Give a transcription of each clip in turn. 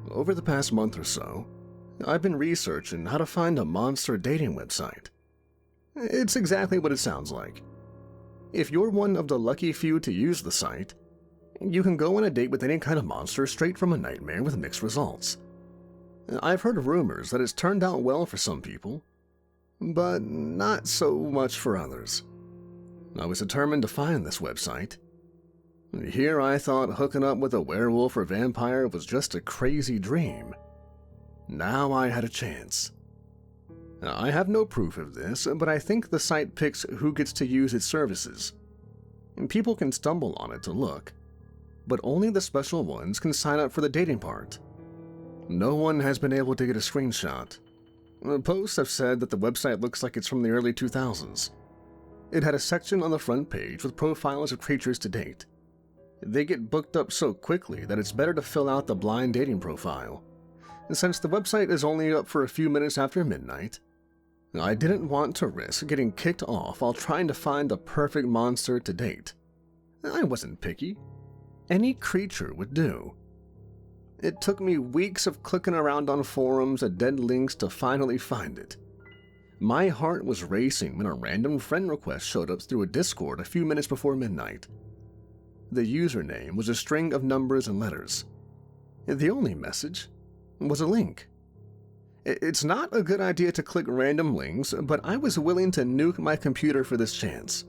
Over the past month or so, I've been researching how to find a monster dating website. It's exactly what it sounds like. If you're one of the lucky few to use the site, you can go on a date with any kind of monster straight from a nightmare with mixed results. I've heard rumors that it's turned out well for some people, but not so much for others. I was determined to find this website. Here I thought hooking up with a werewolf or vampire was just a crazy dream. Now I had a chance. I have no proof of this, but I think the site picks who gets to use its services. People can stumble on it to look, but only the special ones can sign up for the dating part. No one has been able to get a screenshot. Posts have said that the website looks like it's from the early 2000s. It had a section on the front page with profiles of creatures to date. They get booked up so quickly that it's better to fill out the blind dating profile. Since the website is only up for a few minutes after midnight, I didn't want to risk getting kicked off while trying to find the perfect monster to date. I wasn't picky. Any creature would do. It took me weeks of clicking around on forums and dead links to finally find it. My heart was racing when a random friend request showed up through a Discord a few minutes before midnight. The username was a string of numbers and letters. The only message was a link. It's not a good idea to click random links, but I was willing to nuke my computer for this chance.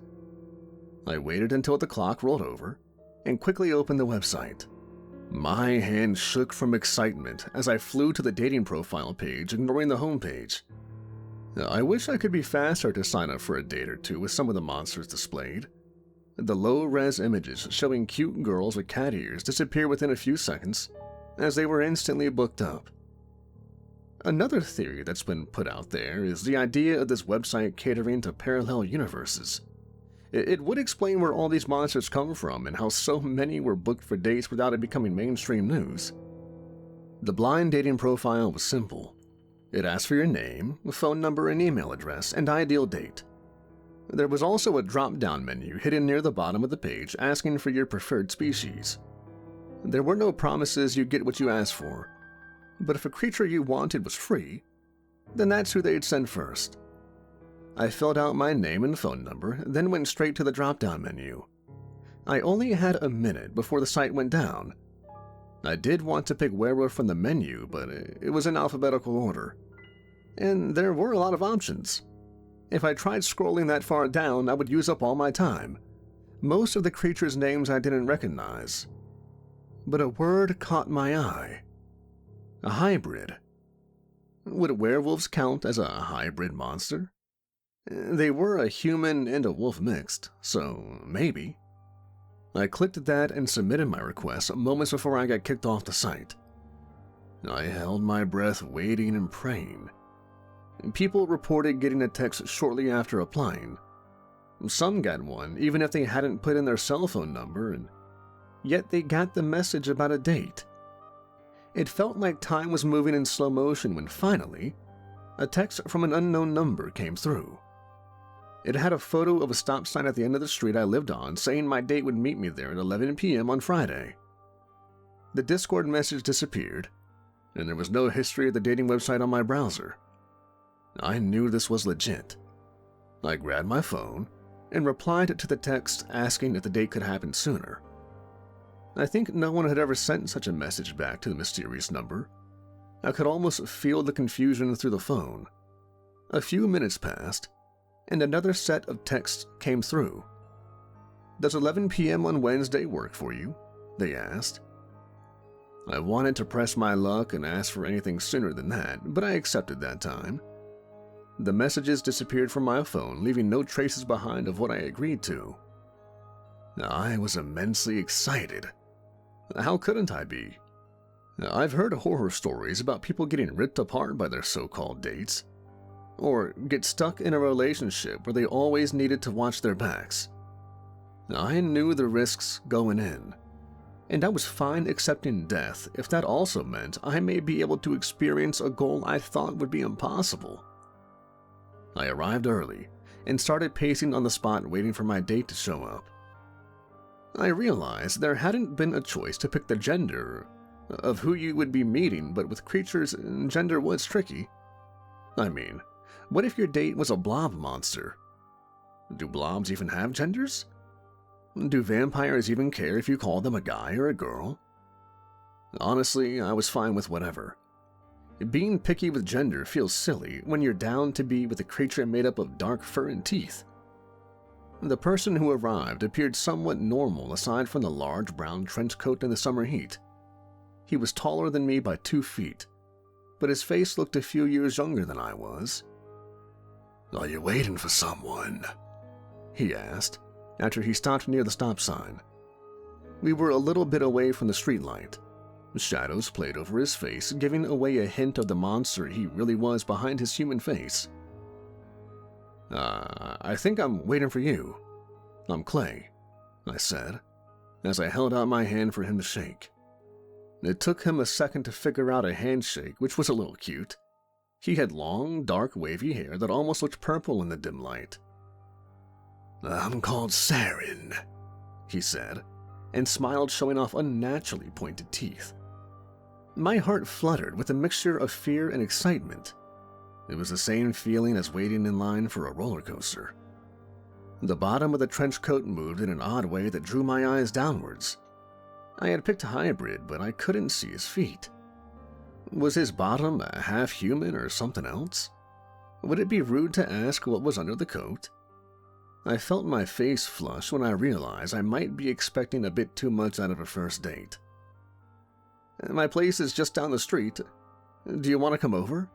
I waited until the clock rolled over and quickly opened the website. My hand shook from excitement as I flew to the dating profile page, ignoring the homepage. I wish I could be faster to sign up for a date or two with some of the monsters displayed. The low-res images showing cute girls with cat ears disappear within a few seconds, as they were instantly booked up. Another theory that's been put out there is the idea of this website catering to parallel universes. It would explain where all these monsters come from and how so many were booked for dates without it becoming mainstream news. The blind dating profile was simple. It asked for your name, phone number and email address, and ideal date. There was also a drop-down menu hidden near the bottom of the page asking for your preferred species. There were no promises you'd get what you asked for, but if a creature you wanted was free, then that's who they'd send first. I filled out my name and phone number, then went straight to the drop-down menu. I only had a minute before the site went down. I did want to pick werewolf from the menu, but it was in alphabetical order. And there were a lot of options. If I tried scrolling that far down, I would use up all my time. Most of the creatures' names I didn't recognize. But a word caught my eye. A hybrid. Would werewolves count as a hybrid monster? They were a human and a wolf mixed, so maybe. I clicked that and submitted my request moments before I got kicked off the site. I held my breath waiting and praying. People reported getting a text shortly after applying. Some got one even if they hadn't put in their cell phone number, and yet they got the message about a date. It felt like time was moving in slow motion when finally, a text from an unknown number came through. It had a photo of a stop sign at the end of the street I lived on saying my date would meet me there at 11 p.m. on Friday. The Discord message disappeared, and there was no history of the dating website on my browser. I knew this was legit. I grabbed my phone and replied to the text asking if the date could happen sooner. I think no one had ever sent such a message back to the mysterious number. I could almost feel the confusion through the phone. A few minutes passed, and another set of texts came through. "Does 11 p.m. on Wednesday work for you?" they asked. I wanted to press my luck and ask for anything sooner than that, but I accepted that time. The messages disappeared from my phone, leaving no traces behind of what I agreed to. I was immensely excited. How couldn't I be? I've heard horror stories about people getting ripped apart by their so-called dates, or get stuck in a relationship where they always needed to watch their backs. I knew the risks going in, and I was fine accepting death if that also meant I may be able to experience a goal I thought would be impossible. I arrived early and started pacing on the spot waiting for my date to show up. I realized there hadn't been a choice to pick the gender of who you would be meeting, but with creatures, gender was tricky. I mean, what if your date was a blob monster? Do blobs even have genders? Do vampires even care if you call them a guy or a girl? Honestly, I was fine with whatever. Being picky with gender feels silly when you're down to be with a creature made up of dark fur and teeth. The person who arrived appeared somewhat normal aside from the large brown trench coat in the summer heat. He was taller than me by 2 feet, but his face looked a few years younger than I was. "Are you waiting for someone?" he asked, after he stopped near the stop sign. We were a little bit away from the streetlight. Shadows played over his face, giving away a hint of the monster he really was behind his human face. I think I'm waiting for you. I'm Clay," I said, as I held out my hand for him to shake. It took him a second to figure out a handshake, which was a little cute. He had long, dark, wavy hair that almost looked purple in the dim light. "I'm called Sarin," he said, and smiled, showing off unnaturally pointed teeth. My heart fluttered with a mixture of fear and excitement. It was the same feeling as waiting in line for a roller coaster. The bottom of the trench coat moved in an odd way that drew my eyes downwards. I had picked a hybrid, but I couldn't see his feet. Was his bottom a half-human or something else? Would it be rude to ask what was under the coat? I felt my face flush when I realized I might be expecting a bit too much out of a first date. "My place is just down the street. Do you want to come over?"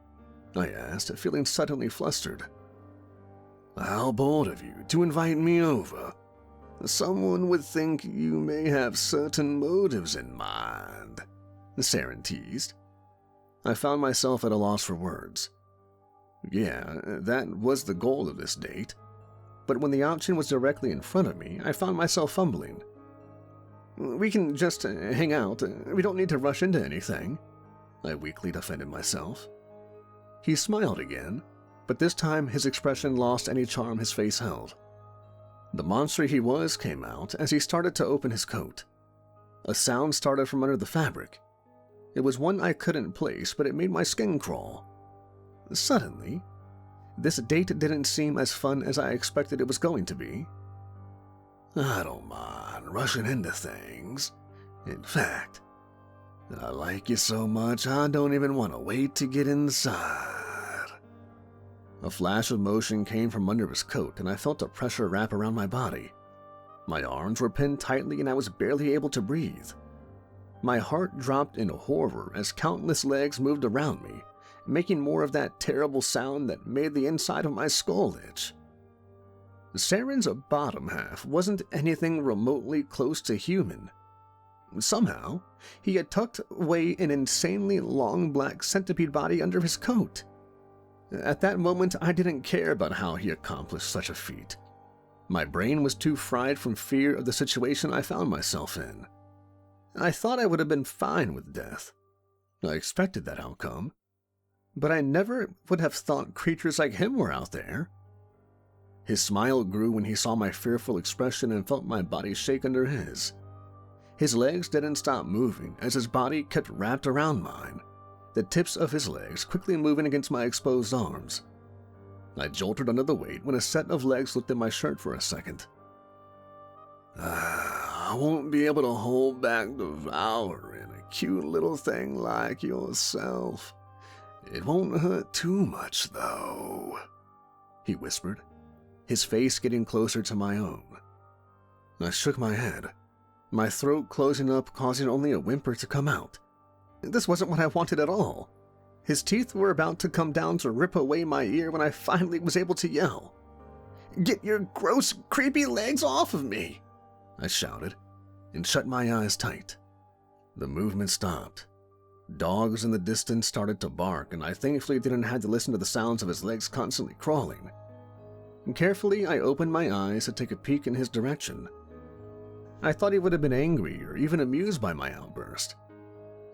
I asked, feeling suddenly flustered. "How bold of you to invite me over. Someone would think you may have certain motives in mind," Sarin teased. I found myself at a loss for words. Yeah, that was the goal of this date. But when the option was directly in front of me, I found myself fumbling. "We can just hang out. We don't need to rush into anything," I weakly defended myself. He smiled again, but this time his expression lost any charm his face held. The monster he was came out as he started to open his coat. A sound started from under the fabric. It was one I couldn't place, but it made my skin crawl. Suddenly, this date didn't seem as fun as I expected it was going to be. "I don't mind rushing into things. In fact, I like you so much I don't even want to wait to get inside." A flash of motion came from under his coat, and I felt a pressure wrap around my body. My arms were pinned tightly, and I was barely able to breathe. My heart dropped in horror as countless legs moved around me, making more of that terrible sound that made the inside of my skull itch. Sarin's bottom half wasn't anything remotely close to human. Somehow, he had tucked away an insanely long black centipede body under his coat. At that moment, I didn't care about how he accomplished such a feat. My brain was too fried from fear of the situation I found myself in. I thought I would have been fine with death. I expected that outcome. But I never would have thought creatures like him were out there. His smile grew when he saw my fearful expression and felt my body shake under his. His legs didn't stop moving as his body kept wrapped around mine, the tips of his legs quickly moving against my exposed arms. I jolted under the weight when a set of legs looked at my shirt for a second. "I won't be able to hold back devouring a cute little thing like yourself. It won't hurt too much, though," he whispered, his face getting closer to my own. I shook my head, my throat closing up, causing only a whimper to come out. This wasn't what I wanted at all. His teeth were about to come down to rip away my ear when I finally was able to yell. "Get your gross, creepy legs off of me!" I shouted, and shut my eyes tight. The movement stopped. Dogs in the distance started to bark, and I thankfully didn't have to listen to the sounds of his legs constantly crawling. Carefully, I opened my eyes to take a peek in his direction. I thought he would have been angry or even amused by my outburst.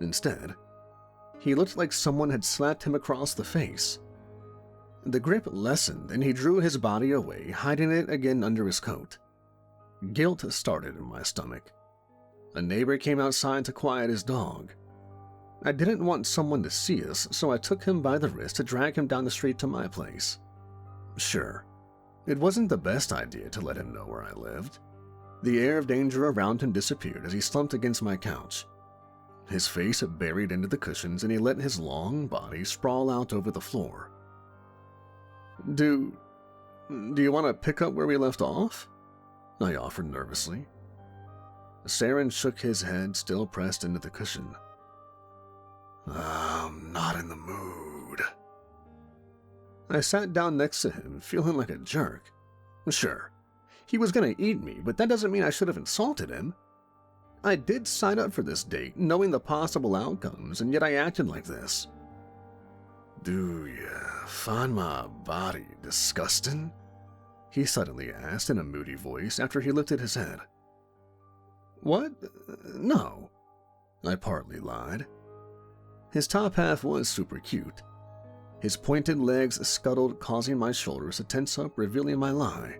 Instead, he looked like someone had slapped him across the face. The grip lessened, and he drew his body away, hiding it again under his coat. Guilt started in my stomach. A neighbor came outside to quiet his dog. I didn't want someone to see us, so I took him by the wrist to drag him down the street to my place. Sure, it wasn't the best idea to let him know where I lived. The air of danger around him disappeared as he slumped against my couch. His face buried into the cushions, and he let his long body sprawl out over the floor. Do you want to pick up where we left off? I offered nervously. Sarin shook his head, still pressed into the cushion. I'm not in the mood. I sat down next to him, feeling like a jerk. Sure, he was going to eat me, but that doesn't mean I should have insulted him. I did sign up for this date, knowing the possible outcomes, and yet I acted like this. Do you find my body disgusting? He suddenly asked in a moody voice after he lifted his head. What? No. I partly lied. His top half was super cute. His pointed legs scuttled, causing my shoulders to tense up, revealing my lie.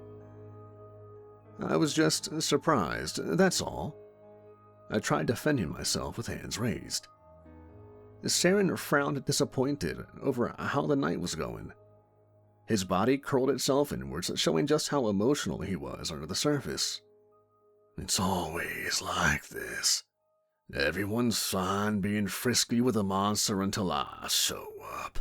I was just surprised, that's all. I tried defending myself with hands raised. Sarin frowned disappointed over how the night was going. His body curled itself inwards, showing just how emotional he was under the surface. It's always like this. Everyone's fine being frisky with a monster until I show up.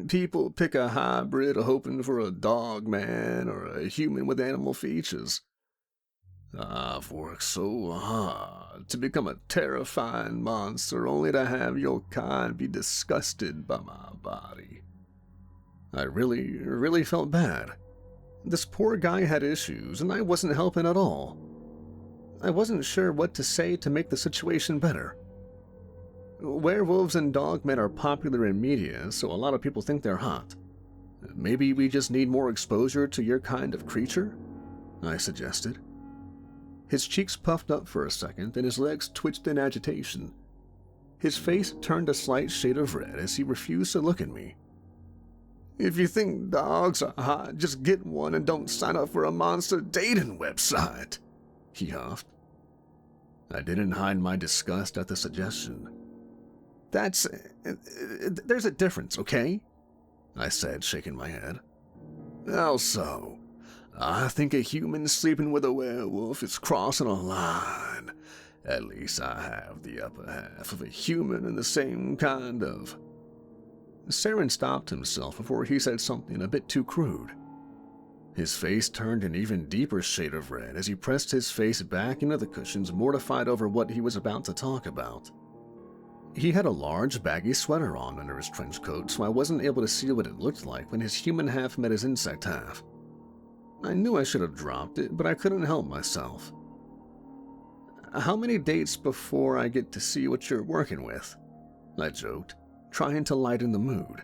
People pick a hybrid hoping for a dog man or a human with animal features. I've worked so hard to become a terrifying monster only to have your kind be disgusted by my body. I really felt bad. This poor guy had issues, and I wasn't helping at all. I wasn't sure what to say to make the situation better. Werewolves and dogmen are popular in media, so a lot of people think they're hot. Maybe we just need more exposure to your kind of creature? I suggested. His cheeks puffed up for a second, and his legs twitched in agitation. His face turned a slight shade of red as he refused to look at me. If you think dogs are hot, just get one and don't sign up for a monster dating website, he huffed. I didn't hide my disgust at the suggestion. There's a difference, okay? I said, shaking my head. How so? I think a human sleeping with a werewolf is crossing a line. At least I have the upper half of a human and the same kind of... Sarin stopped himself before he said something a bit too crude. His face turned an even deeper shade of red as he pressed his face back into the cushions, mortified over what he was about to talk about. He had a large, baggy sweater on under his trench coat, so I wasn't able to see what it looked like when his human half met his insect half. I knew I should have dropped it, but I couldn't help myself. How many dates before I get to see what you're working with? I joked, trying to lighten the mood.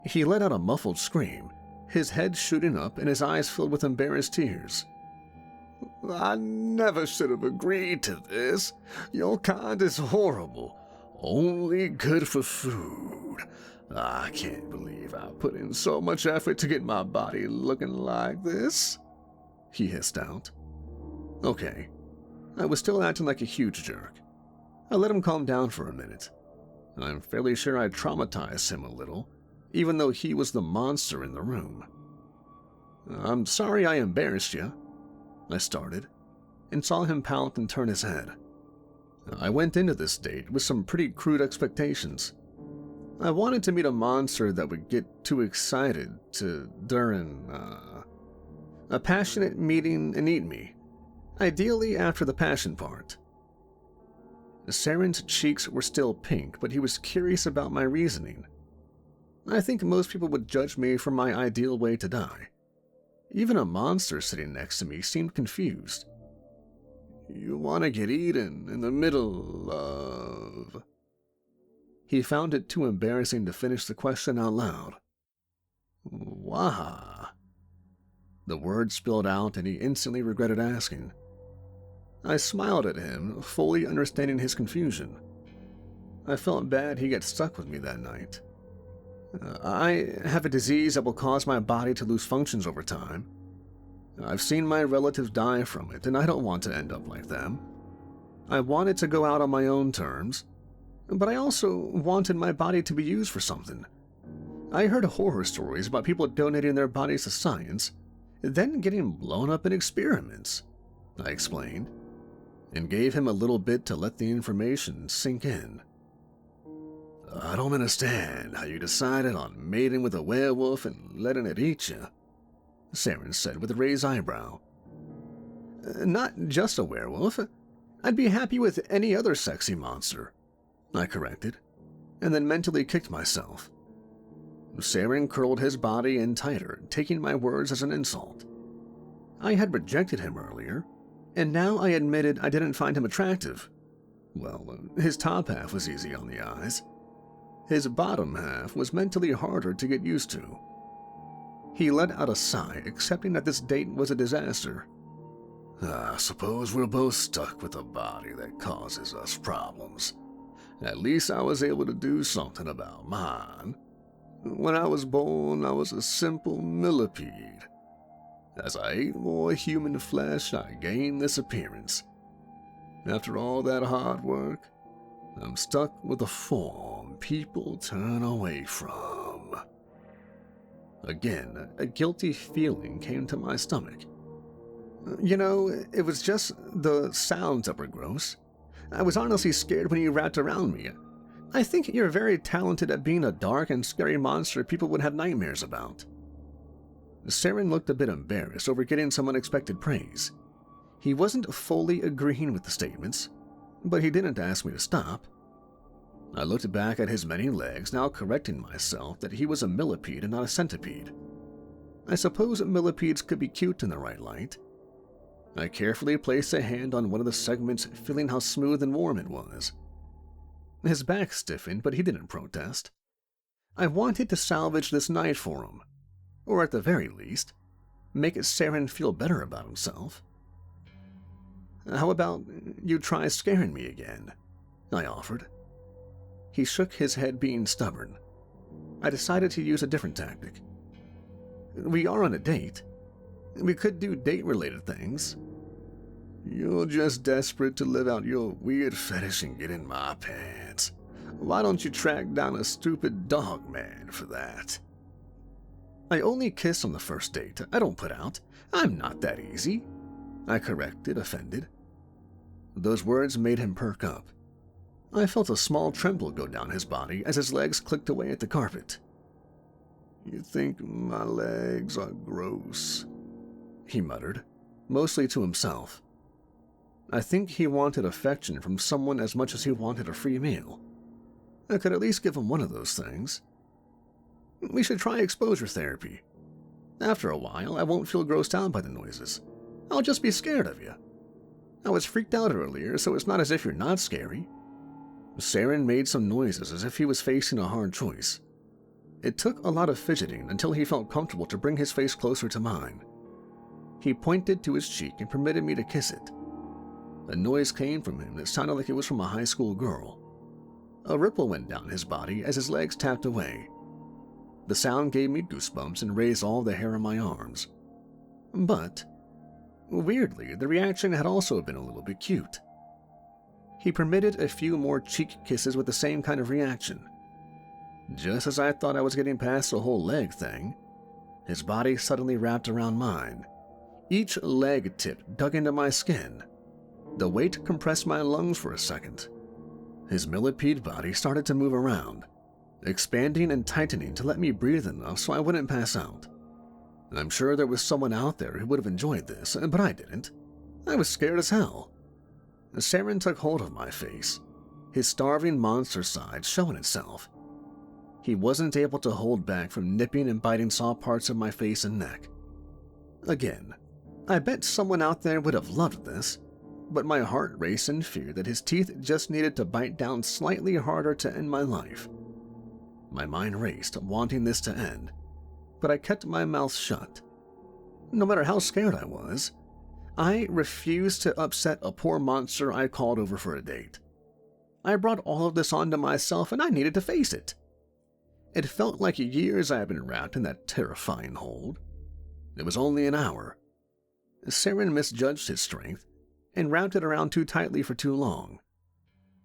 He let out a muffled scream, his head shooting up and his eyes filled with embarrassed tears. I never should have agreed to this. Your kind is horrible. Only good for food. I can't believe I put in so much effort to get my body looking like this, he hissed out. Okay, I was still acting like a huge jerk. I let him calm down for a minute. I'm fairly sure I traumatized him a little, even though he was the monster in the room. I'm sorry I embarrassed you, I started, and saw him pout and turn his head. I went into this date with some pretty crude expectations. I wanted to meet a monster that would get too excited during a passionate meeting and eat me, ideally after the passion part. Sarin's cheeks were still pink, but he was curious about my reasoning. I think most people would judge me for my ideal way to die. Even a monster sitting next to me seemed confused. You want to get eaten in the middle of... He found it too embarrassing to finish the question out loud. Why? The word spilled out and he instantly regretted asking. I smiled at him, fully understanding his confusion. I felt bad he got stuck with me that night. I have a disease that will cause my body to lose functions over time. I've seen my relatives die from it, and I don't want to end up like them. I wanted to go out on my own terms. but I also wanted my body to be used for something. I heard horror stories about people donating their bodies to science, then getting blown up in experiments, I explained, and gave him a little bit to let the information sink in. I don't understand how you decided on mating with a werewolf and letting it eat you, Sarin said with a raised eyebrow. Not just a werewolf. I'd be happy with any other sexy monster, I corrected, and then mentally kicked myself. Sarin curled his body in tighter, taking my words as an insult. I had rejected him earlier, and now I admitted I didn't find him attractive. Well, his top half was easy on the eyes. His bottom half was mentally harder to get used to. He let out a sigh, accepting that this date was a disaster. I suppose we're both stuck with a body that causes us problems. At least I was able to do something about mine. When I was born, I was a simple millipede. As I ate more human flesh, I gained this appearance. After all that hard work, I'm stuck with a form people turn away from. Again, a guilty feeling came to my stomach. It was just the sounds that were gross. I was honestly scared when you wrapped around me. I think you're very talented at being a dark and scary monster people would have nightmares about. Sarin looked a bit embarrassed over getting some unexpected praise. He wasn't fully agreeing with the statements, but he didn't ask me to stop. I looked back at his many legs, now correcting myself that he was a millipede and not a centipede. I suppose millipedes could be cute in the right light. I carefully placed a hand on one of the segments, feeling how smooth and warm it was. His back stiffened, but he didn't protest. I wanted to salvage this night for him, or at the very least, make Sarin feel better about himself. How about you try scaring me again? I offered. He shook his head, being stubborn. I decided to use a different tactic. We are on a date. We could do date-related things. You're just desperate to live out your weird fetish and get in my pants. Why don't you track down a stupid dog man for that? I only kiss on the first date. I don't put out. I'm not that easy, I corrected, offended. Those words made him perk up. I felt a small tremble go down his body as his legs clicked away at the carpet. You think my legs are gross, he muttered, mostly to himself. I think he wanted affection from someone as much as he wanted a free meal. I could at least give him one of those things. We should try exposure therapy. After a while, I won't feel grossed out by the noises. I'll just be scared of you. I was freaked out earlier, so it's not as if you're not scary. Sarin made some noises as if he was facing a hard choice. It took a lot of fidgeting until he felt comfortable to bring his face closer to mine. He pointed to his cheek and permitted me to kiss it. A noise came from him that sounded like it was from a high school girl. A ripple went down his body as his legs tapped away. The sound gave me goosebumps and raised all the hair on my arms. But, weirdly, the reaction had also been a little bit cute. He permitted a few more cheek kisses with the same kind of reaction. Just as I thought I was getting past the whole leg thing, his body suddenly wrapped around mine. Each leg tip dug into my skin. The weight compressed my lungs for a second. His millipede body started to move around, expanding and tightening to let me breathe enough so I wouldn't pass out. I'm sure there was someone out there who would have enjoyed this, but I didn't. I was scared as hell. Sarin took hold of my face, his starving monster side showing itself. He wasn't able to hold back from nipping and biting soft parts of my face and neck. Again, I bet someone out there would have loved this, but my heart raced in fear that his teeth just needed to bite down slightly harder to end my life. My mind raced, wanting this to end, but I kept my mouth shut. No matter how scared I was, I refused to upset a poor monster I called over for a date. I brought all of this onto myself and I needed to face it. It felt like years I had been wrapped in that terrifying hold. It was only an hour. Sarin misjudged his strength and wrapped it around too tightly for too long.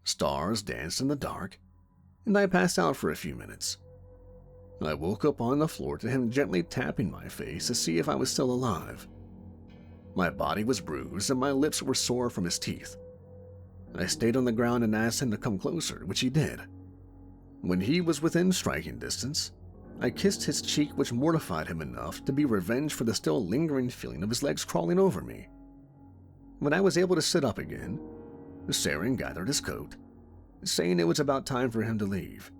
Stars danced in the dark, and I passed out for a few minutes. I woke up on the floor to him gently tapping my face to see if I was still alive. My body was bruised and my lips were sore from his teeth. I stayed on the ground and asked him to come closer, which he did. When he was within striking distance, I kissed his cheek, which mortified him enough to be revenge for the still lingering feeling of his legs crawling over me. When I was able to sit up again, Sarin gathered his coat, saying it was about time for him to leave.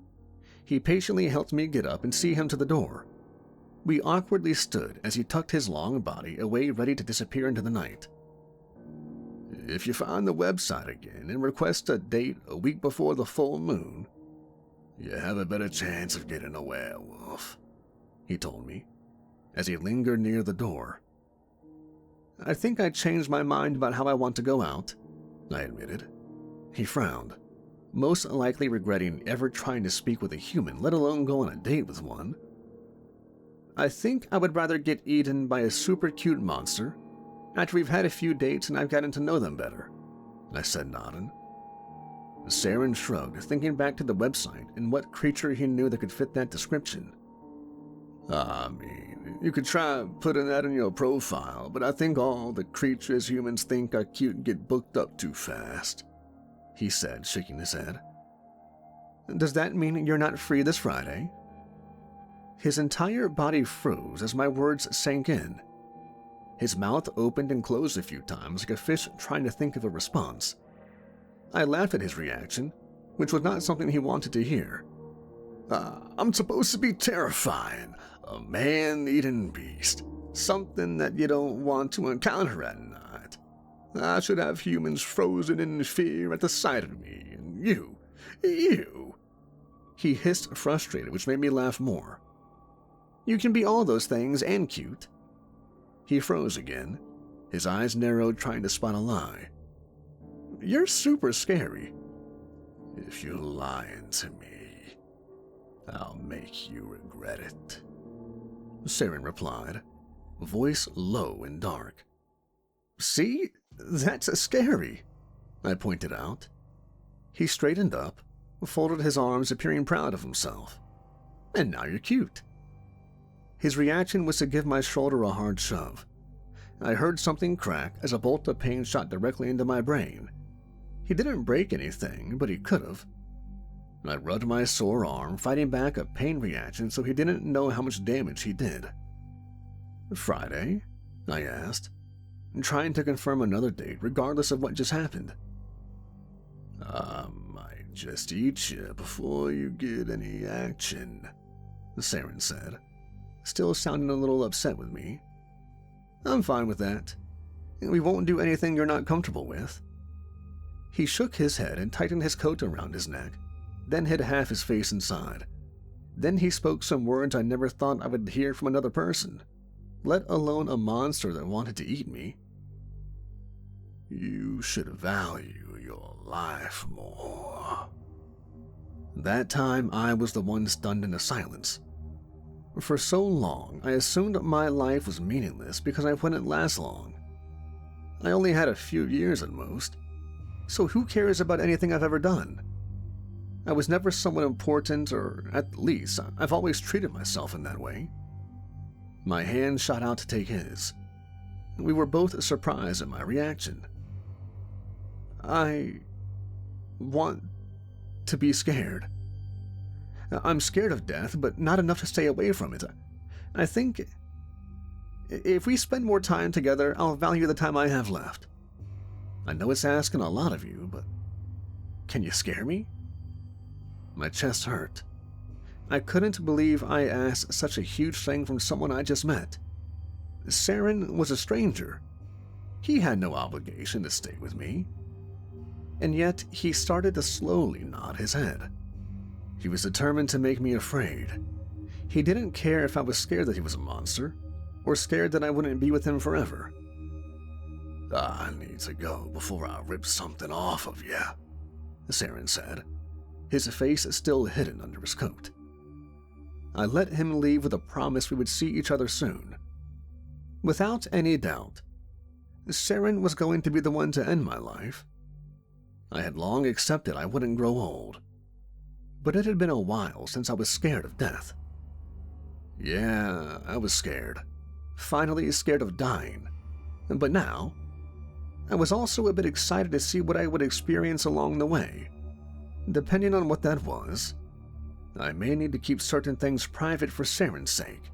He patiently helped me get up and see him to the door. We awkwardly stood as he tucked his long body away, ready to disappear into the night. "If you find the website again and request a date a week before the full moon, you have a better chance of getting a werewolf," he told me, as he lingered near the door. "I think I changed my mind about how I want to go out," I admitted. He frowned, most likely regretting ever trying to speak with a human, let alone go on a date with one. "I think I would rather get eaten by a super cute monster after we've had a few dates and I've gotten to know them better," I said, nodding. Sarin shrugged, thinking back to the website and what creature he knew that could fit that description. "I mean, you could try putting that in your profile, but I think all the creatures humans think are cute get booked up too fast," he said, shaking his head. "Does that mean you're not free this Friday?" His entire body froze as my words sank in. His mouth opened and closed a few times like a fish trying to think of a response. I laughed at his reaction, which was not something he wanted to hear. "I'm supposed to be terrifying, a man-eating beast, something that you don't want to encounter at night. I should have humans frozen in fear at the sight of me, and you, he hissed, frustrated, which made me laugh more. "You can be all those things and cute." He froze again, his eyes narrowed, trying to spot a lie. "You're super scary." "If you're lying to me, I'll make you regret it," Sarin replied, voice low and dark. "See? That's scary," I pointed out. He straightened up, folded his arms, appearing proud of himself. "And now you're cute." His reaction was to give my shoulder a hard shove. I heard something crack as a bolt of pain shot directly into my brain. He didn't break anything, but he could have. I rubbed my sore arm, fighting back a pain reaction so he didn't know how much damage he did. "Friday?" I asked, trying to confirm another date regardless of what just happened. "I might just eat you before you get any action," Sarin said, still sounding a little upset with me. "I'm fine with that. We won't do anything you're not comfortable with." He shook his head and tightened his coat around his neck, then hid half his face inside. Then he spoke some words I never thought I would hear from another person, let alone a monster that wanted to eat me. "You should value your life more." That time I was the one stunned into silence. For so long, I assumed my life was meaningless because I wouldn't last long. I only had a few years at most, so who cares about anything I've ever done? I was never someone important, or at least, I've always treated myself in that way. My hand shot out to take his. We were both surprised at my reaction. "I want to be scared. I'm scared of death, but not enough to stay away from it. I think if we spend more time together, I'll value the time I have left. I know it's asking a lot of you, but can you scare me?" My chest hurt. I couldn't believe I asked such a huge thing from someone I just met. Sarin was a stranger. He had no obligation to stay with me. And yet he started to slowly nod his head. He was determined to make me afraid. He didn't care if I was scared that he was a monster, or scared that I wouldn't be with him forever. "I need to go before I rip something off of you," Sarin said, his face still hidden under his coat. I let him leave with a promise we would see each other soon. Without any doubt, Sarin was going to be the one to end my life. I had long accepted I wouldn't grow old. But it had been a while since I was scared of death. Yeah, I was scared. Finally scared of dying. But now, I was also a bit excited to see what I would experience along the way. Depending on what that was, I may need to keep certain things private for Sarin's sake.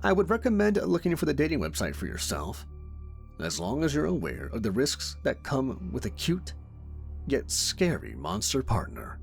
I would recommend looking for the dating website for yourself, as long as you're aware of the risks that come with a cute, yet scary monster partner.